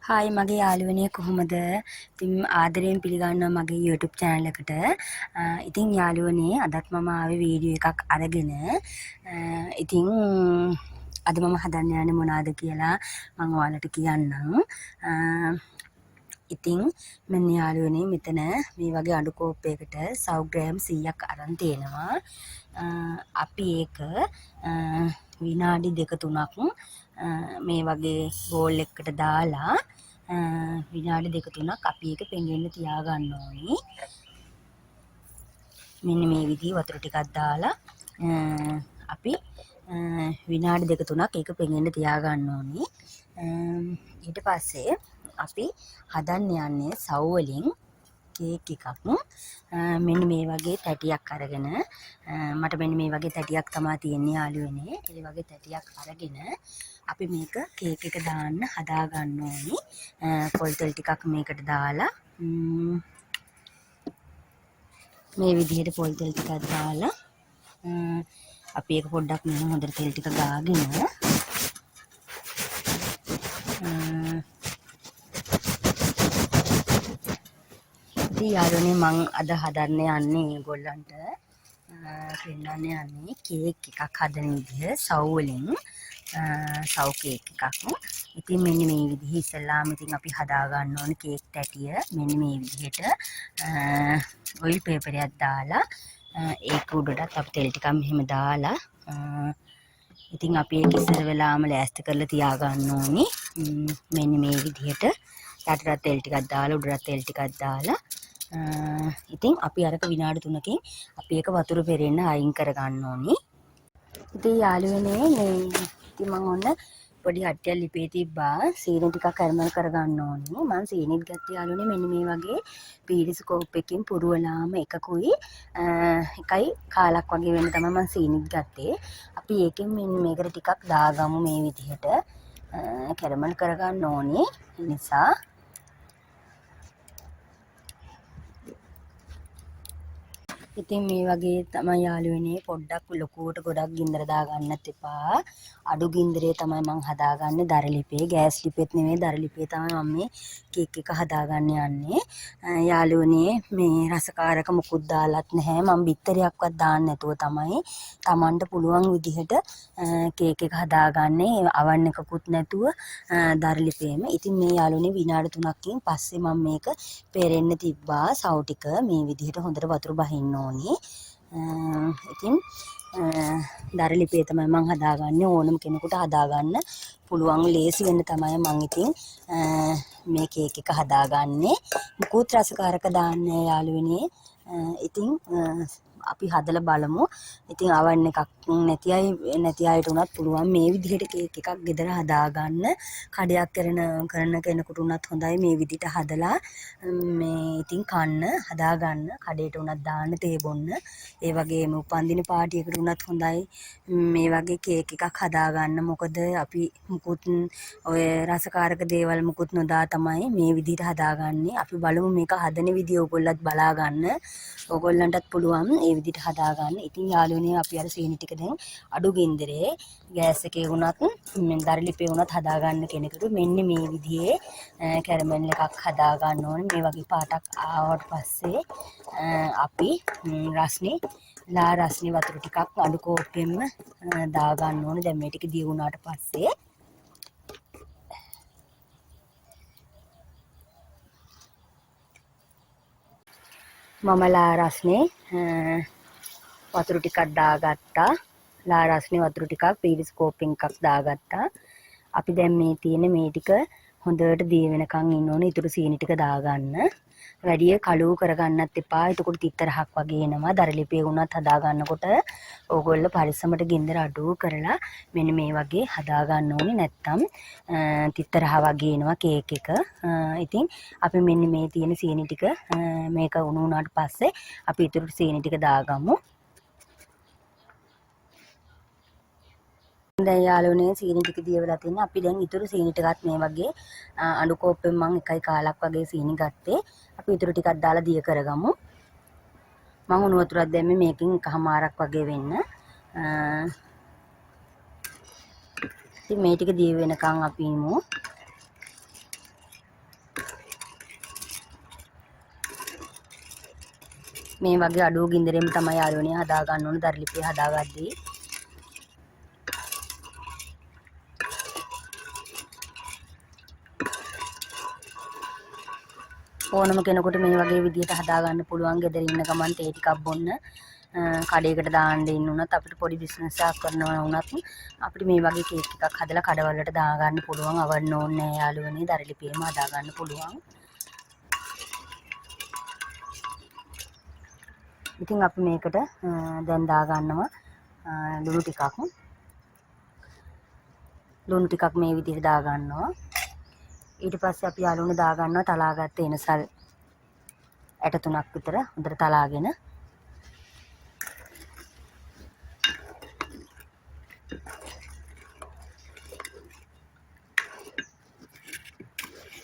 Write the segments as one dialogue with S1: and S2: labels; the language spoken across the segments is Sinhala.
S1: හායි මගේ යාළුවනේ කොහොමද? ඉතින් ආදරයෙන් පිළිගන්නවා මගේ YouTube channel එකට. ඉතින් යාළුවනේ අදත් මම ආවේ වීඩියෝ එකක් අරගෙන. ඉතින් අද මම හදන්න යන්නේ මොනවද කියලා මම ඔයාලට කියන්නම්. ඉතින් මෙන්න යාළුවනේ මෙතන මේ වගේ අඩු කෝප්පයකට සව් ග්‍රෑම් 100ක් අරන් තියෙනවා. අපි ඒක විනාඩි 2-3ක් මේ වගේ බෝල් එකකට දාලා විනාඩි 2-3ක් අපි ඒක පෙඟෙන්න තියාගන්න ඕනි. මෙන්න මේ විදිහ වතුර ටිකක් දාලා අපි විනාඩි 2-3ක් ඒක පෙඟෙන්න තියාගන්න ඕනි. ඊට පස්සේ අපි හදන්න යන්නේ සව් වලින් කේක් එකක්. මෙන්න මේ වගේ තැටියක් අරගෙන මට මෙන්න මේ වගේ තැටියක් තමයි තියෙන්නේ යාළුවනේ. ඒ වගේ තැටියක් අරගෙන අපි මේක කේක් එක දාන්න හදා ගන්න ඕනි. පොල් තෙල් ටිකක් මේකට දාලා මේ විදිහට පොල් තෙල් ටිකක් දාලා අපි ඒක පොඩ්ඩක් මෙහෙම හොඳට තෙල් ටික ගාගෙන යාළුවනේ මං අද හදන්න යන්නේ ඒගොල්ලන්ට පෙන්නන්න යන්නේ කේක් එකක් හදන විදිහ සව් වලින් සව් කේක් එකක්. ඉතින් මෙන්න මේ විදිහ ඉස්සෙල්ලාම ඉතින් අපි හදා ගන්න ඕනේ කේක් තැටිය මෙන්න මේ විදිහට ඔයිල් පේපරයක් දාලා ඒක උඩටත් අපි තෙල් ටිකක් මෙහෙම දාලා ඉතින් අපි ඒක ඉස්සර වෙලාම ලෑස්ති කරලා තියා ගන්න ඕනේ. මෙන්න මේ විදිහට යටටත් තෙල් ටිකක් දාලා උඩටත් තෙල් ටිකක් දාලා ඉතින් අපි අරක විනාඩි 3කින් අපි ඒක වතුර පෙරෙන්න අයින් කර ගන්න ඕනි. ඉතින් යාළුවනේ මේ ඉතින් මම ඔන්න පොඩි හට්ටියක් ලිපේ තිබ්බා සීනි ටිකක් කැරමල් කර ගන්න ඕනි. මම සීනිත් ගත්තා යාළුවනේ මෙන්න මේ වගේ පීරිස්කෝප් එකකින් පුරවලාම එකකුයි එකයි කාලක් වගේ වෙන්න තමයි මම සීනිත් ගත්තේ. අපි ඒකෙන් මෙන්න මේකට ටිකක් දාගමු මේ විදිහට කැරමල් කර ගන්න ඕනේ. නිසා ඉතින් මේ වගේ තමයි යාළුවනේ පොඩ්ඩක් ලොකුවට ගොඩක් ගින්දර දාගන්නත් එපා. අඩු ගින්දරේ තමයි මම හදාගන්නේ දර ලිපේ. ගෑස් ලිපෙත් නෙමෙයි දර ලිපේ තමයි මම මේ කේක් එක හදාගන්න යන්නේ. යාළුවනේ මේ රසකාරක මුකුත් දාලත් නැහැ. මම බිත්තරයක්වත් දාන්න නැතුව තමයි Tamanට පුළුවන් විදිහට කේක් එක හදාගන්නේ. අවන් එකකුත් නැතුව දර ලිපේම. ඉතින් මේ යාළුවනේ විනාඩි 3කින් පස්සේ මම මේක පෙරෙන්න තිබ්බා සව් ටික මේ විදිහට හොඳට වතුර බහින්න ඕනේ. ඉතින් දර ලිපේ තමයි මම හදාගන්නේ. ඕනම කෙනෙකුට හදාගන්න පුළුවන් ලේසි වෙන්න තමයි මම ඉතින් මේ කේක් එක හදාගන්නේ. මුකුත් රසකාරක දාන්නේ යාළුවනේ. ඉතින් අපි හදලා බලමු. ඉතින් අවන් එකක් නැති අයට උනත් පුළුවන් මේ විදිහට කේක් එකක් ගෙදර හදාගන්න. කඩයක් කරන කෙනෙකුට උනත් හොඳයි මේ විදිහට හදලා මේ ඉතින් කන්න හදාගන්න. කඩේට උනත් දාන්න තේ බොන්න. ඒ වගේම උපන්දින පාටියකට උනත් හොඳයි මේ වගේ කේක් එකක් හදාගන්න. මොකද අපි මුකුත් ඔය රසකාරක දේවල් මුකුත් නොදා තමයි මේ විදිහට හදාගන්නේ. අපි බලමු මේක හදන විදිය ඔයගොල්ලන්ත් බලා ගන්න. ඔයගොල්ලන්ටත් පුළුවන් ඒ විදිහට හදාගන්න. ඉතින් යාළුවනේ අපි අර සීනි ටික දැන් අඩු ගින්දරේ ගෑස් එකේ වුණත් දර ලිපේ වුණත් හදාගන්න කෙනෙකුට මෙන්න මේ විදිහේ කැරමල් එකක් හදාගන්න ඕනේ. මේ වගේ පාටක් ආවට පස්සේ අපි රස්නේ වතුර ටිකක් අඩු කෝප්පෙන්ම දාගන්න ඕනේ. දැන් මේ ටික දිය වුණාට පස්සේ මම රස්නේ වතුර ටිකක් දාගත්තා. රස්නේ වතුර ටිකක් පීරිස්කෝප් එකක් දාගත්තා. අපි දැන් මේ තියෙන මේ ටික හොඳට දී වෙනකන් ඉන්න ඕනේ. ඊටු සීනි ටික දාගන්න. වැඩි කළු කරගන්නත් එපා. එතකොට තිත්තරහක් වගේ එනවා. දර ලිපේ වුණත් හදා ගන්නකොට ඕගොල්ලෝ පරිස්සමට ගින්දර අඩු කරලා මෙන්න මේ වගේ හදා ගන්න ඕනේ. නැත්තම් තිත්තරහ වගේ එනවා කේක් එක. ඉතින් අපි මෙන්න මේ තියෙන සීනි ටික මේක උණු වුණාට පස්සේ අපි ඊටු සීනි ටික දාගමු. දැන් යාළුවනේ සීනි ටික දිය වෙලා තියෙනවා. අපි දැන් ඊටු සීනි ටිකත් මේ වගේ අඩු කෝප්පෙන් මම 1 වගේ සීනි ගත්තේ. අපි ඊටු ටිකක් දාලා දිය කරගමු. මම උණු වතුරක් දැම්මේ මේකෙන් එකමාරක් වගේ වෙන්න. ඉතින් මේ ටික දිය වෙනකන් අපි ඉමු. මේ වගේ අඩු ගින්දරෙම තමයි යාළුවනේ හදා ගන්න ඕන දරලිපේ හදාගද්දී. ඕනම කෙනෙකුට මේ වගේ විදිහට හදා ගන්න පුළුවන්. ගෙදර ඉන්න ගමන් තේ ටිකක් බොන්න, කඩේකට දාන්න ඉන්න උනත් අපිට පොඩි බිස්නස් එකක් කරනවා වුණත් අපිට මේ වගේ කේක් එකක් හදලා කඩවලට දා ගන්න පුළුවන්. අවන්න ඕනේ නෑ යාළුවනේ. දරලිපේම හදා ගන්න පුළුවන්. ඉතින් අපි මේකට දැන් දා ගන්නවා ලුණු ටිකක්. ලුණු ටිකක් මේ විදිහට දා ගන්නවා. ඊට පස්සේ අපි යාළුවනේ දා ගන්නවා තලාගත්ත එනසල් ඇට 3ක් විතර හොඳට තලාගෙන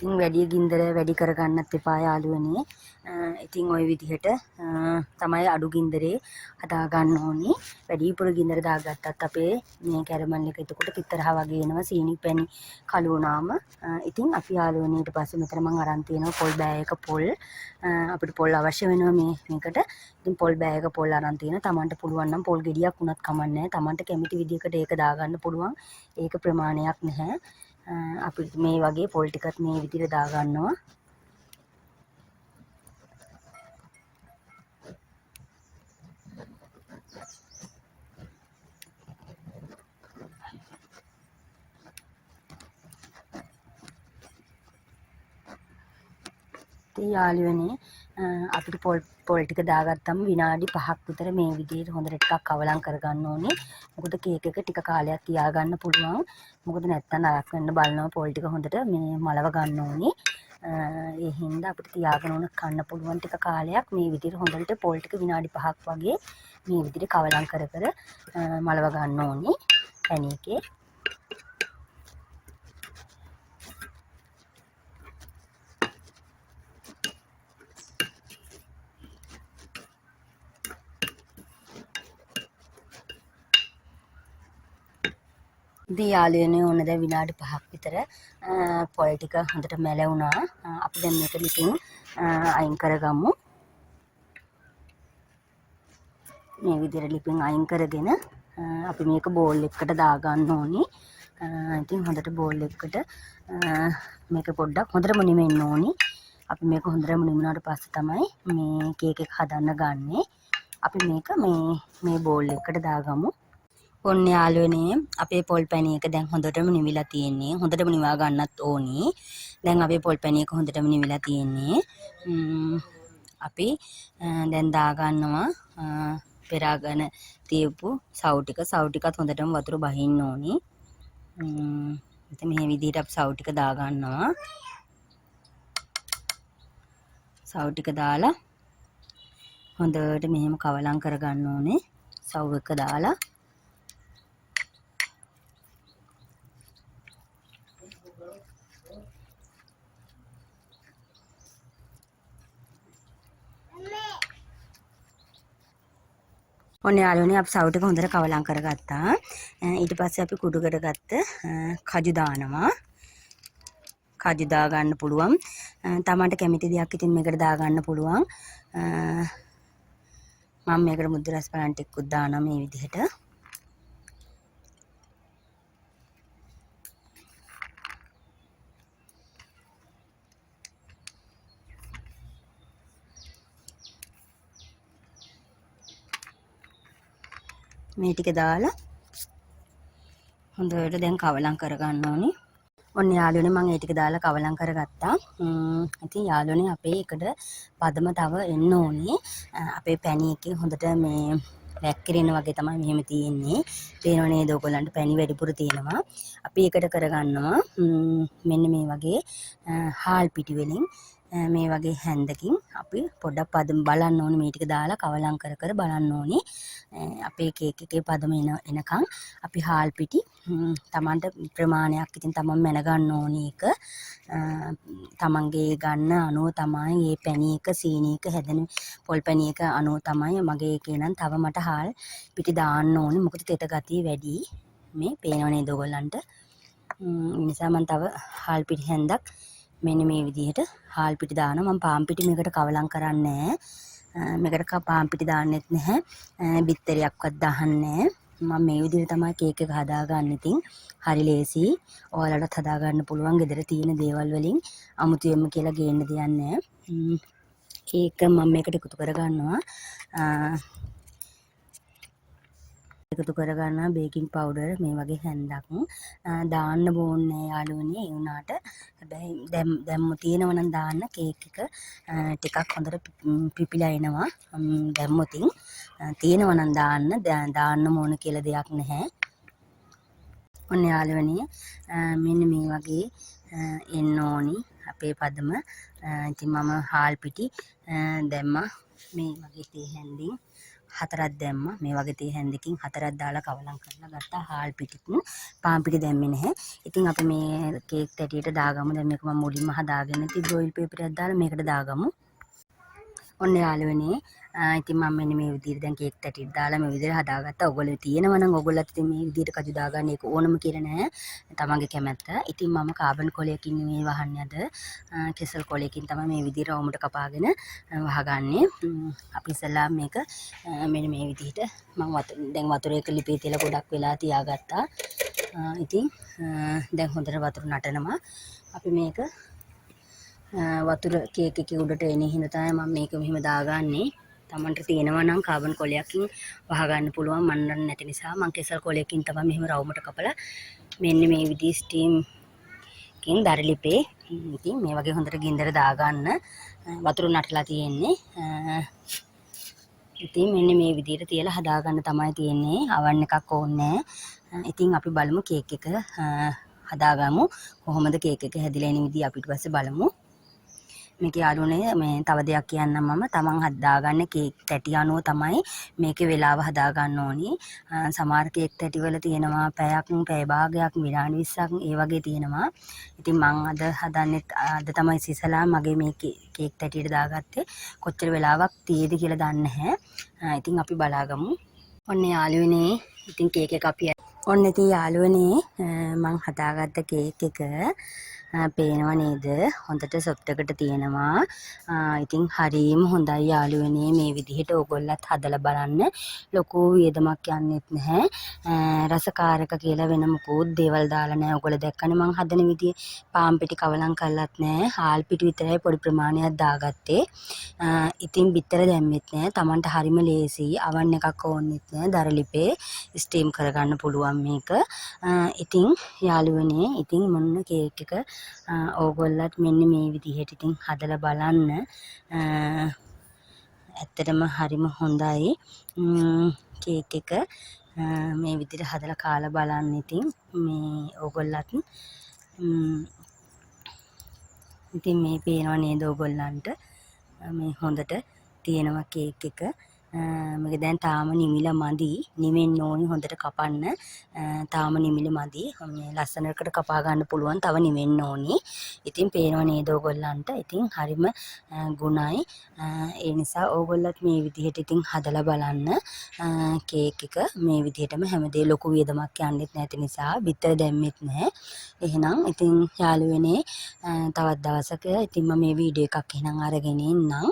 S1: ඉතින් වැඩි ගින්දර වැඩි කරගන්නත් එපා යාළුවනේ. ඉතින් ওই විදිහට තමයි අඩු ගින්දරේ හදා ගන්න ඕනේ. වැඩිපුර ගින්දර දාගත්තත් අපේ මේ කැරමල් එක එතකොට පිටරහා වගේ එනවා සීනි පැණි කළු වුණාම. ඉතින් අපි යාළුවනේ ඊට පස්සේ මෙතන මම අරන් තියෙනවා පොල් බෑ එක පොල්. අපිට පොල් අවශ්‍ය වෙනවා මේකට. ඉතින් පොල් බෑ එක පොල් අරන් තියෙනවා. Tamanට පුළුවන් නම් පොල් ගෙඩියක් වුණත් කමක් නැහැ. Tamanට කැමති විදිහකට ඒක දාගන්න පුළුවන්. ඒක ප්‍රමාණයක් නැහැ. අපි මේ වගේ පොල් ටිකත් මේ විදිහට දා ගන්නවා. ඉතින් යාළුවනේ අපිට පොල් ටික දාගත්තම විනාඩි 5ක් විතර මේ විදිහට හොඳට ටිකක් කවලම් කරගන්න ඕනේ. මොකද කේක් එක ටික කාලයක් තියාගන්න පුළුවන්. මොකද නැත්තම් නරක වෙන්න බලනවා පොල් ටික හොඳට මේ මලව ගන්න ඕනේ. ඒ හින්දා අපිට තියාගෙන උන කන්න පුළුවන් ටික කාලයක් මේ විදිහට හොඳට පොල් ටික විනාඩි 5ක් වගේ මේ විදිහට කවලම් කර මලව ගන්න ඕනේ පැණි එකේ. ඉතින් යාළුවනේ ඕන දැන් විනාඩි 5ක් විතර පොල් ටික හොඳට මැලවුණා. අපි දැන් මේක ලිපින් අයින් කරගමු. මේ විදිහට ලිපින් අයින් කරගෙන අපි මේක බෝල් එකකට දාගන්න ඕනේ. ඉතින් හොඳට බෝල් එකකට මේක පොඩ්ඩක් හොඳටම නිවෙන්න ඕනේ. අපි මේක හොඳටම නිවුණාට පස්සේ තමයි මේ කේක් එක හදන්න ගන්නෙ. අපි මේක මේ බෝල් එකකට දාගමු. ඔන්න යාළුවනේ අපේ පොල් පැණි එක දැන් හොඳටම නිවිලා තියෙන්නේ. හොඳටම නිවා ගන්නත් ඕනේ. දැන් අපේ පොල් පැණි එක හොඳටම නිවිලා තියෙන්නේ. අපි දැන් දා ගන්නවා පෙරාගෙන තියපු සව් ටිකත් හොඳටම වතුර බහින්න ඕනේ. ඉතින් මේ විදිහට අපි සව් ටික දා ගන්නවා. සව් ටික දාලා හොඳට මෙහෙම කවලම් කරගන්න ඕනේ. සව් එක දාලා ඔන්න යාළුවනේ අපි සව් ටික හොඳට කවලම් කරගත්තා. ඊට පස්සේ අපි කුඩු කරගත්ත කජු දානවා. කජු දා ගන්න පුළුවන්. තමන්ට කැමති දෙයක් ඉතින් මේකට දා ගන්න පුළුවන්. මම මේකට මුද්ද රස බලන් ටිකකුත් දානවා මේ විදිහට. මේ ටික දාලා හොඳට දැන් කවලම් කරගන්න ඕනේ. ඔන්න යාළුවනේ මම ඒ ටික දාලා කවලම් කරගත්තා. ඉතින් යාළුවනේ අපේ එකට පදම තව එන්න ඕනේ. අපේ පැණි එකේ හොඳට මේ වැක්කිරෙන වගේ තමයි මෙහෙම තියෙන්නේ. පේනව නේද ඔයගොල්ලන්ට පැණි වැඩිපුර තියෙනවා. අපි එකට කරගන්නවා මෙන්න මේ වගේ හාල් පිටි වලින් මේ වගේ හැන්දකින් අපි පොඩ්ඩක් පදම බලන්න ඕනේ. මේ ටික දාලා කවලම් කර බලන්න ඕනේ. අපේ කේක් එකේ පදම එනකන් අපි හාල් පිටි තමන්ට ප්‍රමාණයක් ඉතින් තමන් මැන ගන්න ඕනේ. ඒක තමන්ගේ ගන්න අනුව තමයි මේ පැණි එක සීනි එක හැදෙන පොල් පැණි එක අනුව තමයි මගේ එකේ නම් තව මට හාල් පිටි දාන්න ඕනේ. මොකද තෙත ගතිය වැඩි. මේ පේනව නේද ඔයගොල්ලන්ට. නිසා මම තව හාල් පිටි හැන්දක් මෙන්න මේ විදිහට හාල් පිටි දානවා. මම පාන් පිටි මේකට කවලම් කරන්නේ නැහැ. මේකට කපාම් පිටි දාන්නෙත් නැහැ. බිත්තරයක්වත් දාන්නේ මම මේ විදිහට තමයි කේක් එක හදාගන්න. ඉතින් හරි ලේසි. ඔයාලටත් හදාගන්න පුළුවන් ගෙදර තියෙන දේවල් වලින්. අමුතුවෙන්ම කියලා ගේන්න දෙයක් නැහැ. කේක් මම මේකට එකතු කරගන්නවා. එකතු කරගන්නවා බේකින් පවුඩර් මේ වගේ හැන්දක් දාන්න ඕනේ යාළුවනේ. ඒ වුණාට හැබැයි දැම්ම තියෙනවා නම් දාන්න කේක් එක ටිකක් හොඳට පිපිලා එනවා. දැම්මොතින් තියෙනවා නම් දාන්න ඕන කියලා දෙයක් නැහැ. ඔන්න යාළුවනේ මෙන්න මේ වගේ එන්න ඕනි අපේ පදම. ඉතින් මම හාල් පිටි දැම්මා මේ වගේ තේ හැන්දින් 4ක් දැම්මා. මේ වගේ තේ හැන්දකින් 4ක් දාලා කවලම් කරලා ගත්තා. හාල් පිටිකුන් පාන් පිටි දැම්මේ නැහැ. ඉතින් අපි මේ කේක් තැටියට දාගමු. දැන් මේක මම මුලින්ම හදාගෙන තිබ්බ ඔයිල් පේපර් එකක් දාලා මේකට දාගමු. ඔන්න යාළුවනේ ඉතින් මම මෙන්න මේ විදිහට දැන් කේක් තැටියට දාලා මේ විදිහට හදාගත්තා. ඔයගොල්ලෝ තියෙනවා නම් ඔයගොල්ලොත් ඉතින් මේ විදිහට කජු දාගන්න ඒක ඕනම කියලා නෑ. තමන්ගේ කැමැත්ත. ඉතින් මම කාබන් කොලයකින් මේ වහන්නේ අද. කෙසල් කොලයකින් තමයි මේ විදිහට රවුමට කපාගෙන වහගන්නේ. අපි ඉස්සෙල්ලා මේක මෙන්න මේ විදිහට මම දැන් වතුර එක ලිපේ තියලා ගොඩක් වෙලා තියාගත්තා. ඉතින් දැන් හොඳට වතුර නටනවා. අපි මේක වතුර කේක් එකේ උඩට එන හින්දා තමයි මම මේක මෙහෙම දාගන්නේ. තමන්ට තියෙනවා නම් කාබන් කොලයකින් වහගන්න පුළුවන්. මන්න නැති නිසා මම කෙසල් කොලයකින් තමයි මෙහෙම රවුමට කපලා මෙන්න මේ විදිහේ ස්ටීම් කින් දරලිපේ ඉතින් මේ වගේ හොඳට ගින්දර දාගන්න. වතුර නටලා තියෙන්නේ. ඉතින් මෙන්න මේ විදිහට තියලා හදාගන්න තමයි තියෙන්නේ. අවන් එකක් ඕනේ නැහැ. ඉතින් අපි බලමු කේක් එක හදාගමු. කොහොමද කේක් එක හැදිලා එන විදිහ අපි ඊට පස්සේ බලමු. මේක යාළුවනේ මේ තව දෙයක් කියන්නම් මම. තමන් හදාගන්න කේක් තැටි අනුව තමයි මේකේ වෙලාව හදාගන්න ඕනි. සමහර කේක් තැටි වල තියෙනවා පැයක් පැය භාගයක් විනාඩි 20ක් ඒ වගේ තියෙනවා. ඉතින් මං අද හදන්නේ අද තමයි සිසලා මගේ මේ කේක් තැටියට දාගත්තේ. කොච්චර වෙලාවක් තියේද කියලා දන්නේ නැහැ. ඉතින් අපි බලාගමු. ඔන්න යාළුවනේ ඉතින් කේක් එක අපි ඔන්න ඉතින් යාළුවනේ මං හදාගත්ත කේක් එක පේනවා නේද? හොඳට සොෆ්ට් එකට තියෙනවා. ඉතින් හරියම හොඳයි යාළුවනේ. මේ විදිහට ඕගොල්ලත් හදලා බලන්න. ලොකු වියදමක් යන්නෙත් නැහැ. රසකාරක කියලා වෙන මොකුත් දේවල් දාලා නැහැ. ඕගොල්ලෝ දැක්කනේ මං හදන විදිය. පාන් පිටි කවලම් කරලත් නැහැ. හාල් පිටි විතරයි පොඩි ප්‍රමාණයක් දාගත්තේ. ඉතින් බිත්තර දැම්මෙත් නැහැ. Tamanට හරිම ලේසි. අවන් එකක් ඕනෙත් නැහැ. දරලිපේ ස්ටීම් කරගන්න පුළුවන් මේක. ඉතින් යාළුවනේ ඉතින් මොන්න කේක් එක ඕගොල්ලත් මෙන්න මේ විදිහට ඉතින් හදලා බලන්න. ඇත්තටම හරිම හොඳයි කේක් එක. මේ විදිහට හදලා කාලා බලන්න. ඉතින් මේ ඕගොල්ලත් ඉතින් මේ පේනව නේද ඕගොල්ලන්ට මේ හොඳට තියෙනවා කේක් එක. මේක දැන් තාම නිමිලා මදි. නිමෙන්න ඕනි හොඳට කපන්න. තාම නිමිල මදි. මේ ලස්සනකට කපා ගන්න පුළුවන්. තව නිමෙන්න ඕනි. ඉතින් පේනව නේද ඕගොල්ලන්ට. ඉතින් හරිම ගුණයි. ඒ නිසා ඕගොල්ලත් මේ විදිහට ඉතින් හදලා බලන්න. කේක් එක මේ විදිහටම හැමදේ ලොකු වියදමක් යන්නෙත් නැති නිසා බිත්තර දැම්මෙත් නැහැ. එහෙනම් ඉතින් යාළුවනේ තවත් දවසක ඉතින් මම මේ වීඩියෝ එකක් එහෙනම් අරගෙන ඉන්නම්.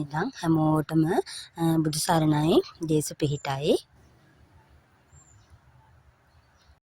S1: ඉතින් හැමෝටම බුදු සරණයි දේශ පිහිටයි.